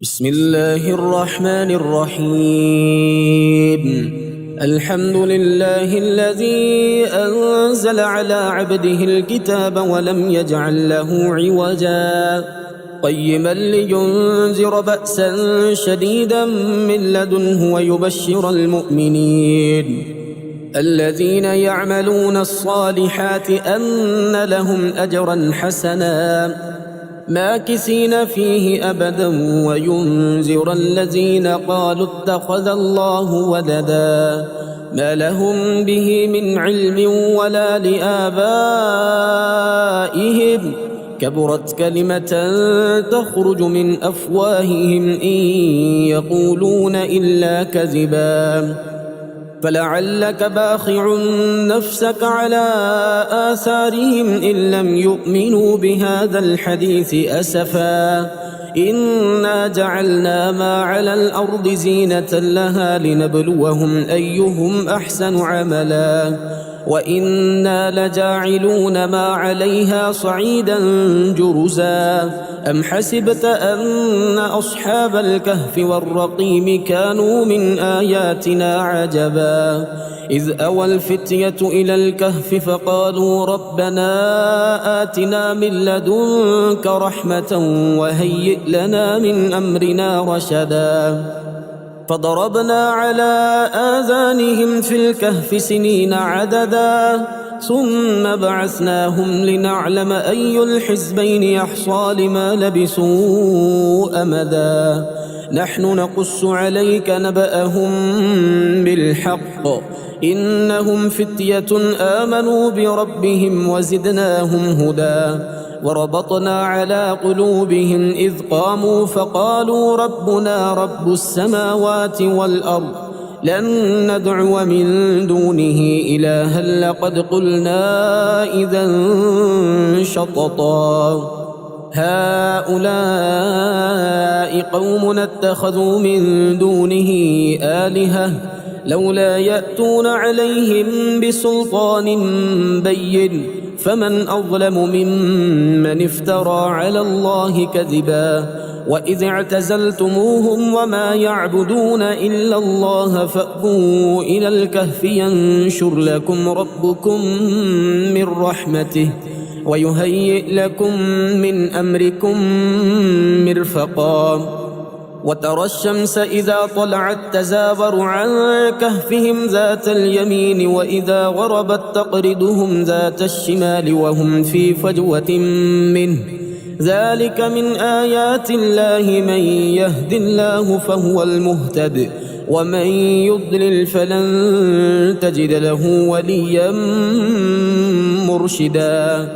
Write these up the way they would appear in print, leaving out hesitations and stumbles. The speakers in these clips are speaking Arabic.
بسم الله الرحمن الرحيم. الحمد لله الذي أنزل على عبده الكتاب ولم يجعل له عوجا قيما لينذر بأسا شديدا من لدنه ويبشر المؤمنين الذين يعملون الصالحات أن لهم أجرا حسنا ماكثين فيه أبدا وينذر الذين قالوا اتخذ الله ولدا ما لهم به من علم ولا لآبائهم كبرت كلمة تخرج من أفواههم إن يقولون إلا كذبا فلعلك باخع نفسك على آثارهم إن لم يؤمنوا بهذا الحديث أسفا إنا جعلنا ما على الأرض زينة لها لنبلوهم أيهم أحسن عملا وإنا لجاعلون ما عليها صعيدا جرزا أم حسبت أن أصحاب الكهف والرقيم كانوا من آياتنا عجبا إذ أوى الفتية إلى الكهف فقالوا ربنا آتنا من لدنك رحمة وهيئ لنا من أمرنا رشدا فضربنا على آذانهم في الكهف سنين عددا ثم بعثناهم لنعلم أي الحزبين يحصى لما لبثوا أمدا نحن نقص عليك نبأهم بالحق إنهم فتية آمنوا بربهم وزدناهم هدى وربطنا على قلوبهم إذ قاموا فقالوا ربنا رب السماوات والأرض لن ندعو من دونه إلها لقد قلنا إذا شططا هؤلاء قوم اتخذوا من دونه آلهة لولا يأتون عليهم بسلطان بين فمن أظلم ممن افترى على الله كذبا وإذ اعتزلتموهم وما يعبدون إلا الله فأووا إلى الكهف ينشر لكم ربكم من رحمته ويهيئ لكم من أمركم مرفقا وترى الشمس إذا طلعت تزاور عن كهفهم ذات اليمين وإذا غربت تقرضهم ذات الشمال وهم في فجوة منه ذلك من آيات الله من يهد الله فهو المهتد ومن يضلل فلن تجد له وليا مرشدا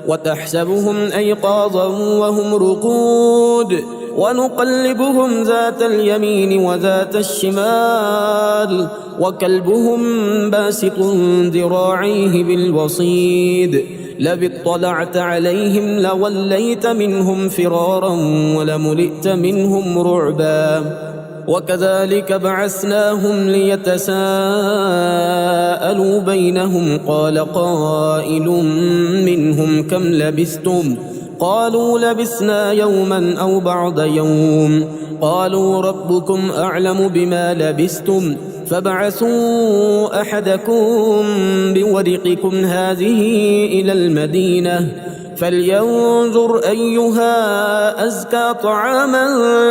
وتحسبهم أيقاظا وهم رقود ونقلبهم ذات اليمين وذات الشمال وكلبهم باسط ذراعيه بالوصيد لو اطلعت عليهم لوليت منهم فرارا ولملئت منهم رعبا وكذلك بعثناهم ليتساءلوا بينهم قال قائل منهم كم لبثتم قالوا لبثنا يوما أو بعض يوم قالوا ربكم أعلم بما لبثتم فابعثوا أحدكم بورقكم هذه إلى المدينة فلينظر أيها أزكى طعاما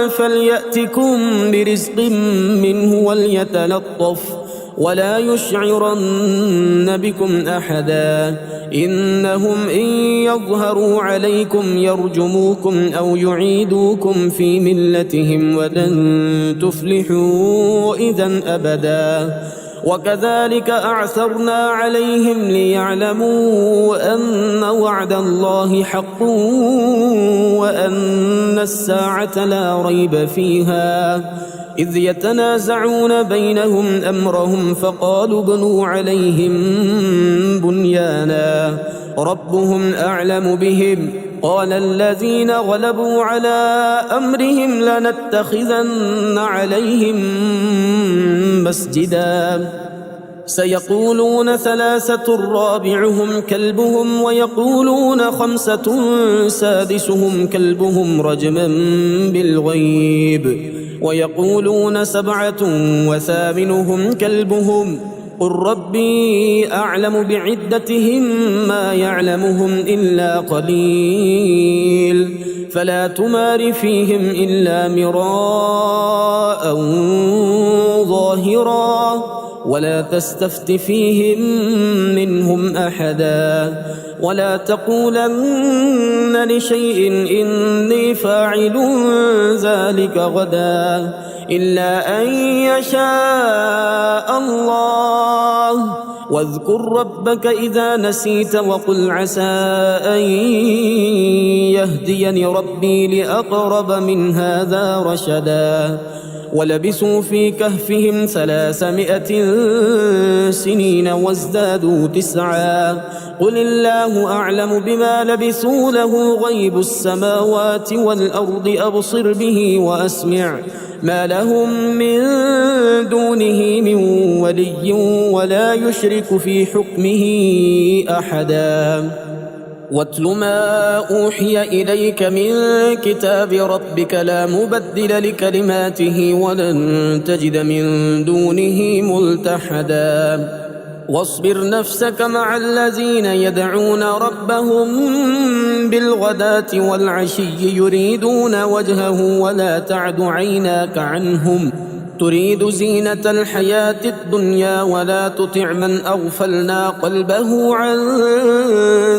فليأتكم برزق منه وليتلطف ولا يشعرن بكم أحدا إنهم إن يظهروا عليكم يرجموكم أو يعيدوكم في ملتهم ولن تفلحوا إذا أبدا وكذلك أعثرنا عليهم ليعلموا أن وعد الله حق وأن الساعة لا ريب فيها إذ يتنازعون بينهم أمرهم فقالوا ابنوا عليهم بنيانا ربهم أعلم بهم قال الذين غلبوا على أمرهم لنتخذن عليهم مسجدا سيقولون ثلاثة رابعهم كلبهم ويقولون خمسة سادسهم كلبهم رجما بالغيب ويقولون سبعة وثامنهم كلبهم قل ربي أعلم بعدتهم ما يعلمهم إلا قليل فلا تمار فيهم إلا مراء ظاهرا ولا تستفت فيهم منهم أحدا ولا تقولن لشيء إني فاعل ذلك غدا إلا أن يشاء الله واذكر ربك إذا نسيت وقل عسى أن يهديني ربي لأقرب من هذا رشدا ولبثوا في كهفهم 300 سنين وازدادوا 9 قل الله أعلم بما لبثوا له غيب السماوات والأرض أبصر به وأسمع ما لهم من دونه من ولي ولا يشرك في حكمه أحدا واتل ما أوحي إليك من كتاب ربك لا مبدل لكلماته ولن تجد من دونه ملتحدا واصبر نفسك مع الذين يدعون ربهم بالغداة والعشي يريدون وجهه ولا تعد عيناك عنهم تريد زينة الحياة الدنيا ولا تطع من أغفلنا قلبه عن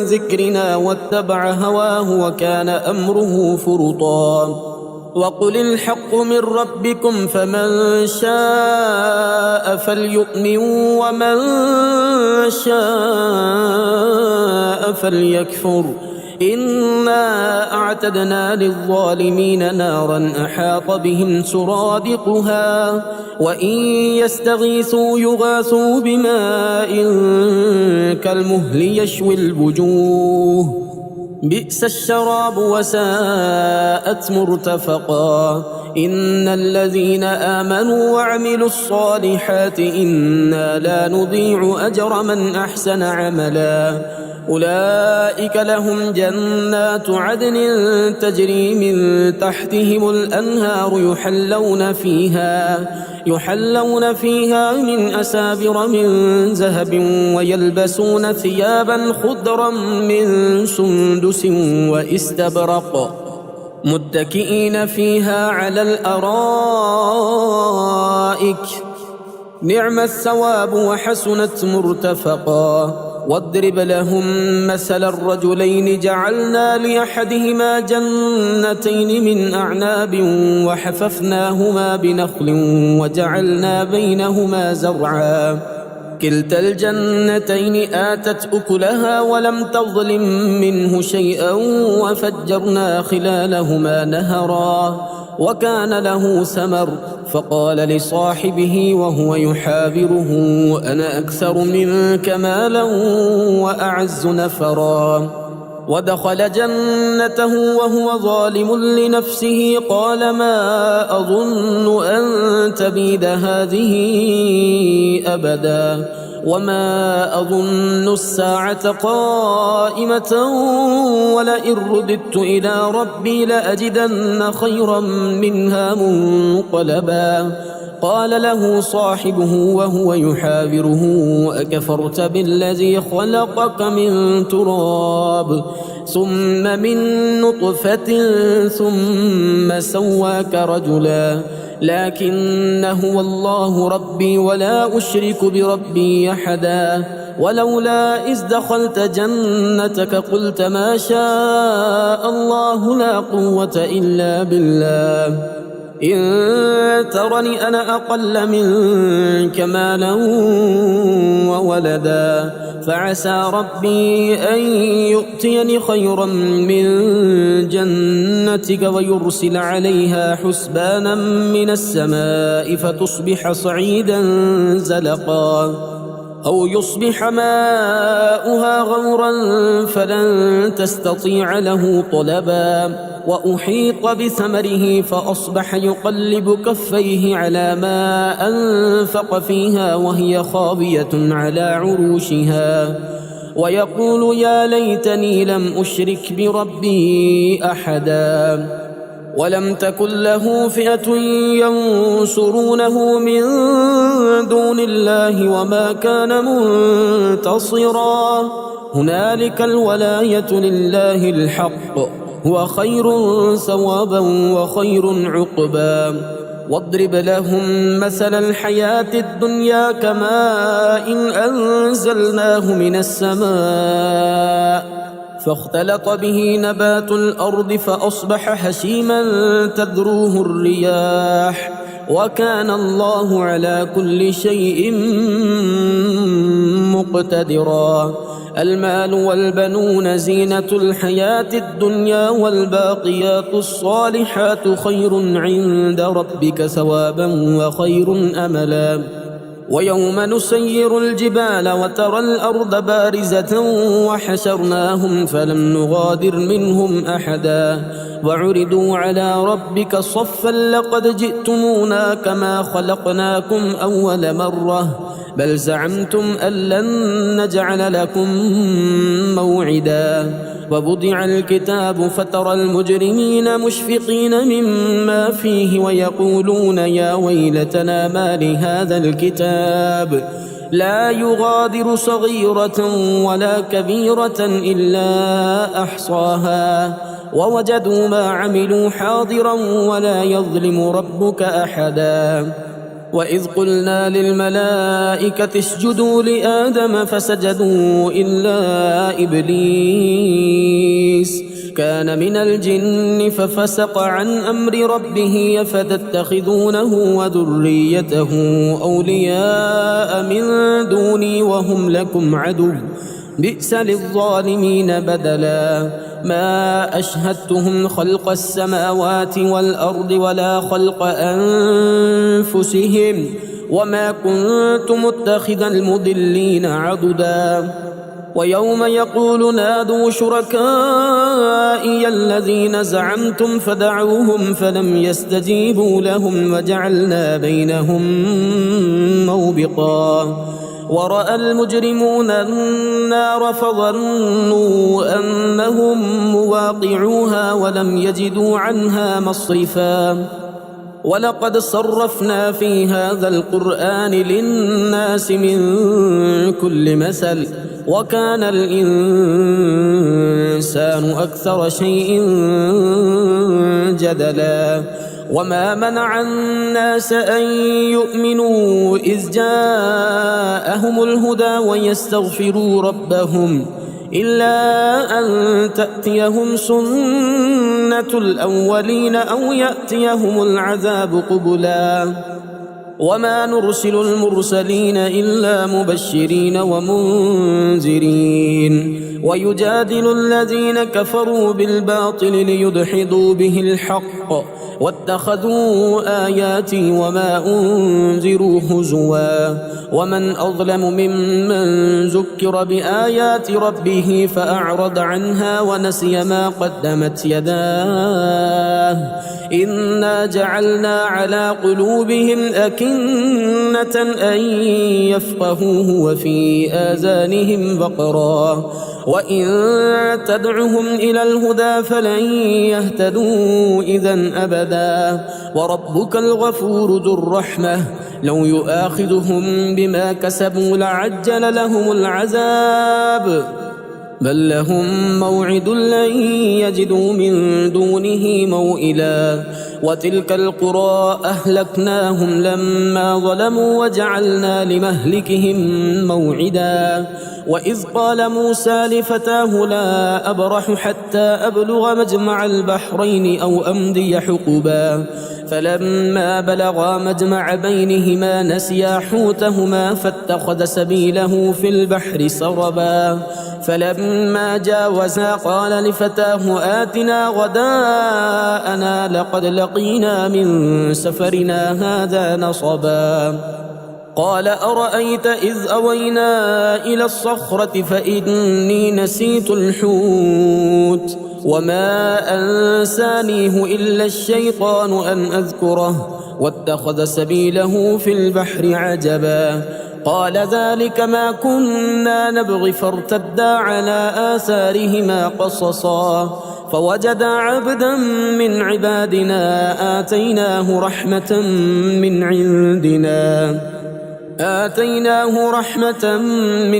ذكرنا واتبع هواه وكان أمره فرطا وقل الحق من ربكم فمن شاء فليؤمن ومن شاء فليكفر إنا أعتدنا للظالمين نارا أحاط بهم سرادقها وإن يستغيثوا يغاثوا بماء كالمهل يشوي الوجوه بئس الشراب وساءت مرتفقا إن الذين آمنوا وعملوا الصالحات إنا لا نضيع أجر من أحسن عملا أولئك لهم جنات عدن تجري من تحتهم الأنهار يحلون فيها من أسابر من ذهب ويلبسون ثيابا خضرا من سندس واستبرق متكئين فيها على الأرائك نعم الثواب وحسنت مرتفقا واضرب لهم مثل الرجلين جعلنا لأحدهما جنتين من أعناب وحففناهما بنخل وجعلنا بينهما زرعا كلتا الجنتين آتت أكلها ولم تظلم منه شيئا وفجرنا خلالهما نهرا وكان له ثمر فقال لصاحبه وهو يحاوره أنا أكثر منك مالا وأعز نفرا ودخل جنته وهو ظالم لنفسه قال ما أظن أن تبيد هذه أبدا وما أظن الساعة قائمة ولئن رددت إلى ربي لأجدن خيرا منها منقلبا قال له صاحبه وهو يحاوره أكفرت بالذي خلقك من تراب ثم من نطفة ثم سواك رجلا لكن هو الله ربي ولا أشرك بربي أحدا ولولا إذ دخلت جنتك قلت ما شاء الله لا قوة إلا بالله إن ترني أنا أقل منك مالا وولدا فعسى ربي أن يؤتيني خيرا من جنتك ويرسل عليها حسبانا من السماء فتصبح صعيدا زلقا أو يصبح ماؤها غورا فلن تستطيع له طلبا وأحيط بثمره فأصبح يقلب كفيه على ما أنفق فيها وهي خاوية على عروشها ويقول يا ليتني لم أشرك بربي أحدا ولم تكن له فئة ينصرونه من دون الله وما كان منتصرا هنالك الولاية لله الحق هو خير ثوابا وخير عقبا واضرب لهم مثل الحياة الدنيا كماء أنزلناه من السماء فاختلط به نبات الأرض فأصبح هشيما تذروه الرياح وكان الله على كل شيء مقتدرا المال والبنون زينة الحياة الدنيا والباقيات الصالحات خير عند ربك ثوابا وخير أملا ويوم نسير الجبال وترى الأرض بارزة وحشرناهم فلم نغادر منهم أحدا وعرضوا على ربك صفا لقد جئتمونا كما خلقناكم أول مرة بل زعمتم أن لن نجعل لكم موعدا ووضع الكتاب فترى المجرمين مشفقين مما فيه ويقولون يا ويلتنا ما لهذا الكتاب لا يغادر صغيرة ولا كبيرة إلا أحصاها ووجدوا ما عملوا حاضرا ولا يظلم ربك أحدا وإذ قلنا للملائكة اسجدوا لآدم فسجدوا إلا إبليس كان من الجن ففسق عن أمر ربه أفتتخذونه وذريته أولياء من دوني وهم لكم عدو بئس للظالمين بدلا ما أشهدتهم خلق السماوات والأرض ولا خلق أنفسهم وما كنت متخذ المضلين عضدا ويوم يقول نادوا شركائي الذين زعمتم فدعوهم فلم يستجيبوا لهم وجعلنا بينهم موبقا ورأى المجرمون النار فظنوا أنهم مواقعوها ولم يجدوا عنها مصرفا ولقد صرفنا في هذا القرآن للناس من كل مثل وكان الإنسان أكثر شيء جدلا وما منع الناس أن يؤمنوا إذ جاءهم الهدى ويستغفروا ربهم إلا أن تأتيهم سنة الأولين أو يأتيهم العذاب قبلا وما نرسل المرسلين إلا مبشرين ومنذرين ويجادل الذين كفروا بالباطل ليدحضوا به الحق واتخذوا آياتي وما أنذروا هزوا ومن أظلم ممن ذكر بآيات ربه فأعرض عنها ونسي ما قدمت يداه إنا جعلنا على قلوبهم أكنة أن يفقهوه وفي آذانهم وقرا وإن تدعهم إلى الهدى فلن يهتدوا إذا أبدا وربك الغفور ذو الرحمة لو يؤاخذهم بما كسبوا لعجل لهم العذاب بل لهم موعد لن يجدوا من دونه موئلا وتلك القرى أهلكناهم لما ظلموا وجعلنا لمهلكهم موعدا وإذ قال موسى لفتاه لا أبرح حتى أبلغ مجمع البحرين أو أمضي حقبا فلما بلغا مجمع بينهما نسيا حوتهما فاتخذ سبيله في البحر سربا فلما جاوزا قال لفتاه آتنا غداءنا لقد لقينا من سفرنا هذا نصبا قال أرأيت إذ أوينا إلى الصخرة فإني نسيت الحوت وما أنسانيه إلا الشيطان أن أذكره واتخذ سبيله في البحر عجبا قال ذلك ما كنا نبغي فارتدا على آثارهما قصصا فوجدا عبدا من عبادنا آتيناه رحمة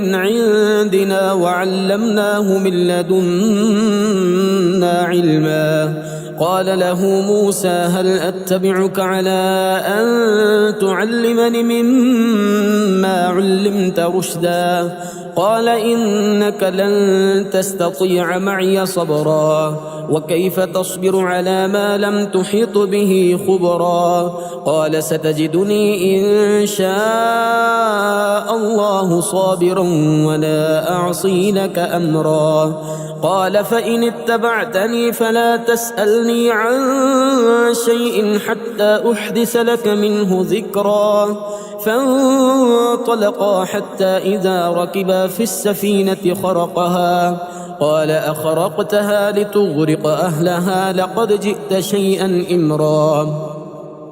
من عندنا وعلمناه من لدنا علما قال له موسى هل أتبعك على أن تعلمني مما علمت رشدا قال إنك لن تستطيع معي صبرا وكيف تصبر على ما لم تحط به خبرا قال ستجدني إن شاء الله صابرا ولا أعصي لك أمرا قال فإن اتبعتني فلا تسألني عن شيء حتى أحدث لك منه ذكرا فانطلقا حتى إذا ركبا في السفينة خرقها قال أخرقتها لتغرق أهلها لقد جئت شيئا إمرا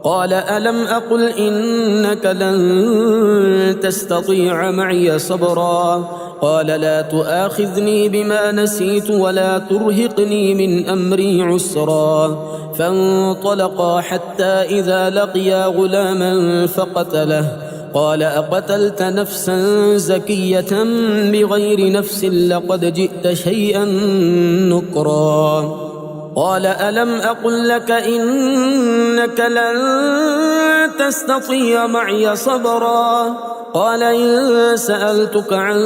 قال ألم أقل إنك لن تستطيع معي صبرا قال لا تؤاخذني بما نسيت ولا ترهقني من أمري عسرا فانطلقا حتى إذا لقيا غلاما فقتله قال أقتلت نفسا زكية بغير نفس لقد جئت شيئا نكرا قال ألم أقل لك إنك لن تستطيع معي صبرا قال إن سألتك عن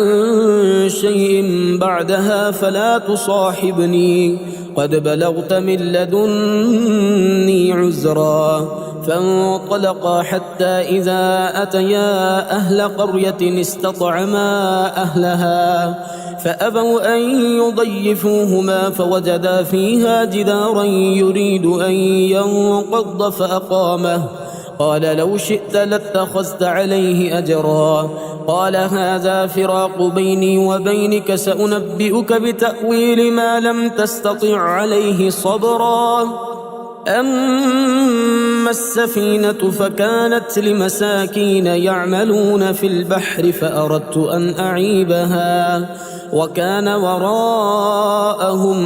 شيء بعدها فلا تصاحبني قد بلغت من لدني عذرا فانطلقا حتى إذا أتيا أهل قرية استطعما أهلها فأبوا أن يضيفوهما فوجدا فيها جدارا يريد أن ينقض فأقامه قال لو شئت لاتخذت عليه أجرا قال هذا فراق بيني وبينك سأنبئك بتأويل ما لم تستطع عليه صبرا أما السفينة فكانت لمساكين يعملون في البحر فأردت أن أعيبها وكان وراءهم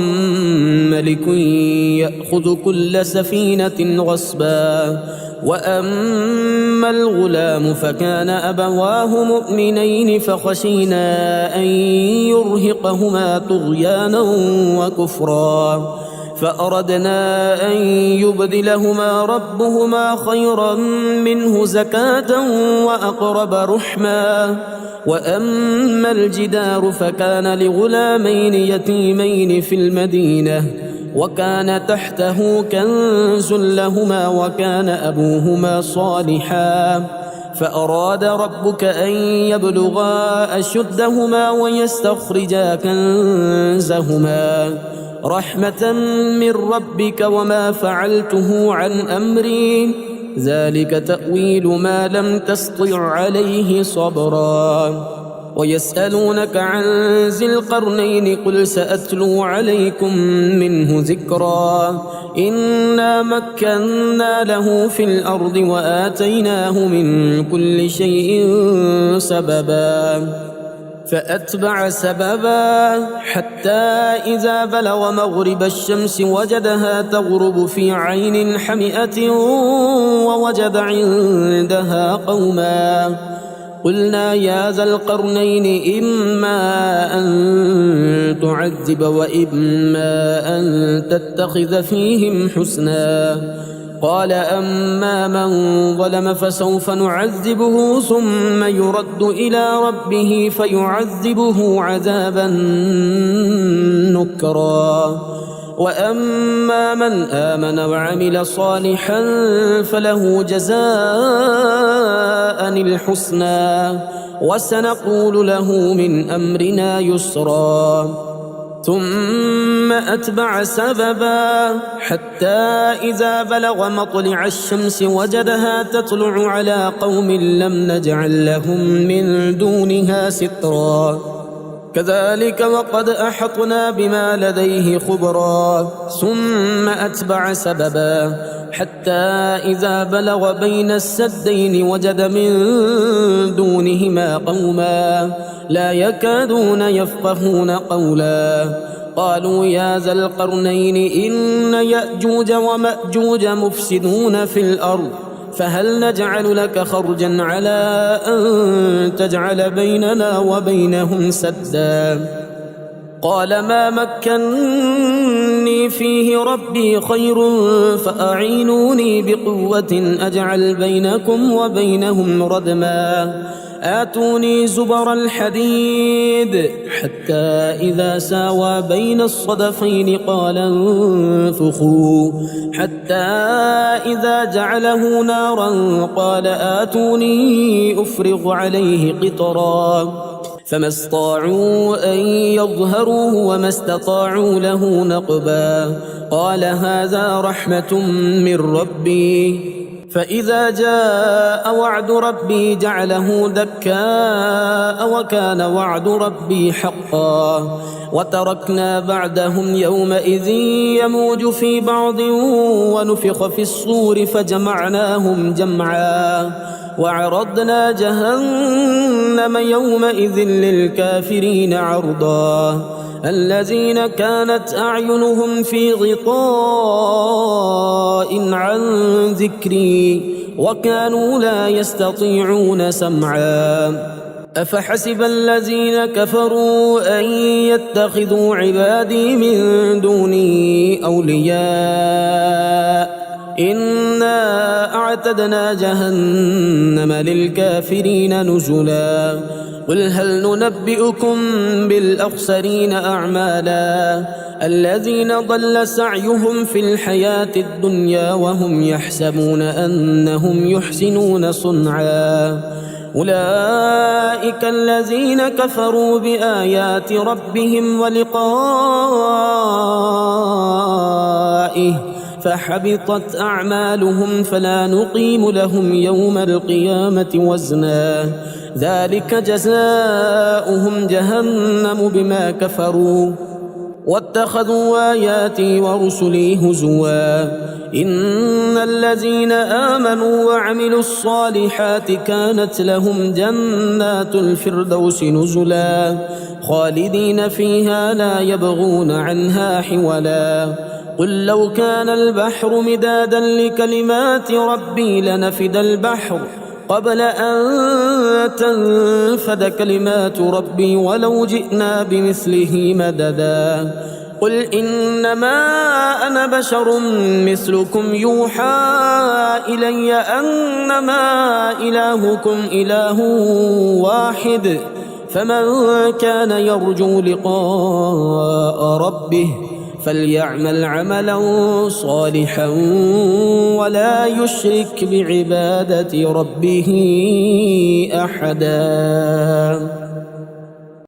ملك يأخذ كل سفينة غصبا وأما الغلام فكان أبواه مؤمنين فخشينا أن يرهقهما طغيانا وكفرا فأردنا أن يبدلهما ربهما خيرا منه زكاة وأقرب رحما وأما الجدار فكان لغلامين يتيمين في المدينة وكان تحته كنز لهما وكان أبوهما صالحا فأراد ربك أن يبلغا أشدهما ويستخرجا كنزهما رحمة من ربك وما فعلته عن أمري ذلك تأويل ما لم تسطع عليه صبرا ويسألونك عن ذي القرنين قل سأتلو عليكم منه ذكرا إنا مكنا له في الأرض وآتيناه من كل شيء سببا فأتبع سببا حتى إذا بلغ مغرب الشمس وجدها تغرب في عين حمئة ووجد عندها قوما قلنا يا ذا القرنين إما أن تعذب وإما أن تتخذ فيهم حسنا قال أما من ظلم فسوف نعذبه ثم يرد إلى ربه فيعذبه عذابا نكرا وأما من آمن وعمل صالحا فله جزاء الحسنى وسنقول له من أمرنا يسرا ثم أتبع سببا حتى إذا بلغ مطلع الشمس وجدها تطلع على قوم لم نجعل لهم من دونها سترا كذلك وقد أحطنا بما لديه خبرا ثم أتبع سببا حتى إذا بلغ بين السدين وجد من دونهما قوما لا يكادون يفقهون قولا قالوا يا ذا القرنين إن يأجوج ومأجوج مفسدون في الأرض فهل نجعل لك خرجا على أن تجعل بيننا وبينهم سدا قال ما مكنني فيه ربي خير فأعينوني بقوة أجعل بينكم وبينهم ردما آتوني زبر الحديد حتى إذا ساوى بين الصدفين قال انفخوا حتى إذا جعله نارا قال آتوني أفرغ عليه قطرا فما استطاعوا أن يظهروه وما استطاعوا له نقبا قال هذا رحمة من ربي فإذا جاء وعد ربي جعله دكاء وكان وعد ربي حقا وتركنا بعدهم يومئذ يموج في بعض ونفخ في الصور فجمعناهم جمعا وعرضنا جهنم يومئذ للكافرين عرضا الذين كانت أعينهم في غطاء عن ذكري وكانوا لا يستطيعون سمعا أفحسب الذين كفروا أن يتخذوا عبادي من دوني أولياء إنا أعتدنا جهنم للكافرين نزلا قل هل ننبئكم بالأخسرين أعمالا الذين ضل سعيهم في الحياة الدنيا وهم يحسبون أنهم يحسنون صنعا أولئك الذين كفروا بآيات ربهم ولقائه فحبطت أعمالهم فلا نقيم لهم يوم القيامة وزنا ذلك جزاؤهم جهنم بما كفروا واتخذوا آياتي ورسلي هزوا إن الذين آمنوا وعملوا الصالحات كانت لهم جنات الفردوس نزلا خالدين فيها لا يبغون عنها حولا قل لو كان البحر مدادا لكلمات ربي لنفد البحر قبل أن تنفد كلمات ربي ولو جئنا بمثله مددا قل إنما أنا بشر مثلكم يوحى إلي أنما إلهكم إله واحد فمن كان يرجو لقاء ربه فليعمل عملا صالحا ولا يشرك بعبادة ربه أحدا